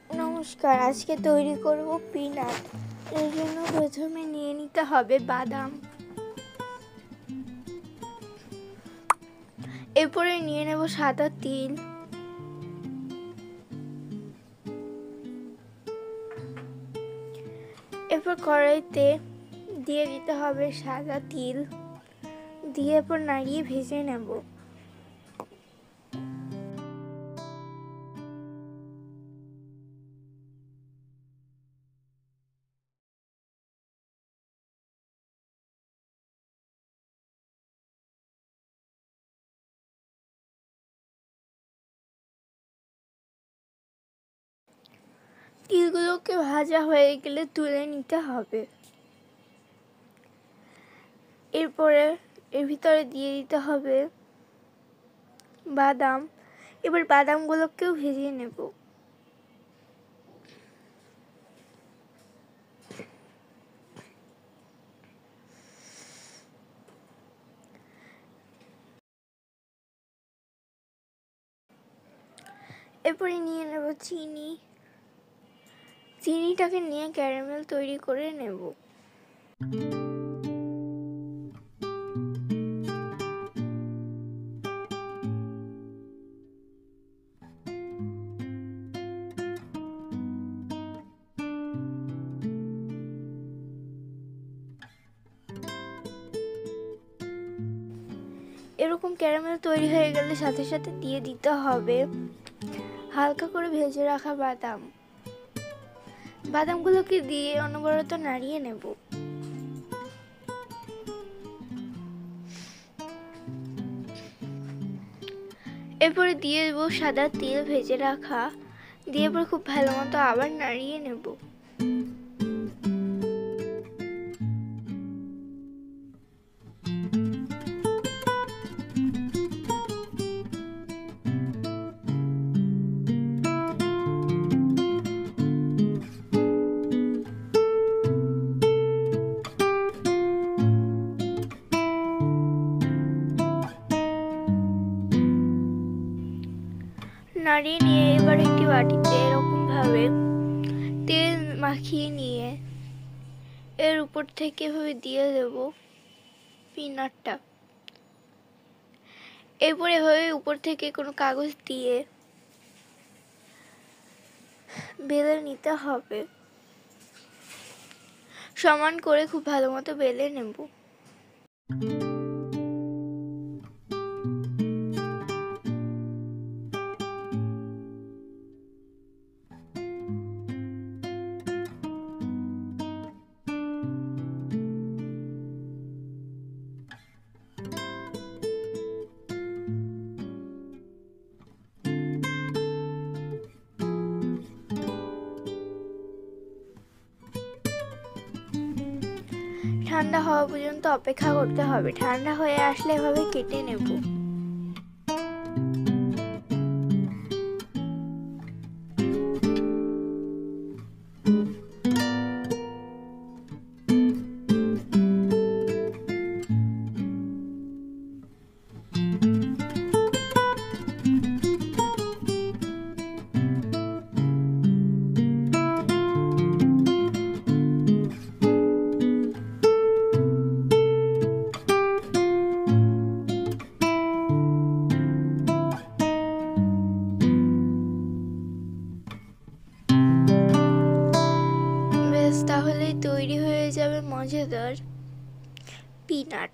নমস্কার, আজকে তৈরি করব পিনাট। এর জন্য প্রথমে নিয়ে নিতে হবে বাদাম, এরপরে নিয়ে নেব সাদা তিল, এরপর কড়াইতে দিয়ে দিতে হবে সাদা তিল, দিয়ে এরপর নাড়িয়ে ভেজে নেব। তিলগুলোকে ভাজা হয়ে গেলে তুলে নিতে হবে। এরপরে এর ভিতরে দিয়ে দিতে হবে বাদাম। এবার বাদামগুলোকেও ভেজে নেব। এরপরে নিয়ে নেব চিনি, চিনিটাকে নিয়ে ক্যারামেল তৈরি করে নেব। এরকম ক্যারামেল তৈরি হয়ে গেলে সাথে সাথে দিয়ে দিতে হবে হালকা করে ভেজে রাখা বাদাম। বাদামগুলোকে দিয়ে অনবরত নাড়িয়ে নেব। এরপরে দিয়ে দেবো সাদা তিল ভেজে রাখা, দিয়ে এরপর খুব ভালো মতো আবার নাড়িয়ে নেব। নাড়িয়ে নিয়ে এবার একটি বাটিতে এরকম ভাবে তেল মাখিয়ে নিয়ে এর উপর থেকে এভাবে দিয়ে দেব পিনাটটা। এরপর এভাবে উপর থেকে কোনো কাগজ দিয়ে বেলে নিতে হবে। সমান করে খুব ভালো মতো বেলে নেব। ঠান্ডা হওয়া পর্যন্ত অপেক্ষা করতে হবে। ঠান্ডা হয়ে আসলে এভাবে কেটে নেব। তাহলেই তৈরি হয়ে যাবে মজাদার পিনাট।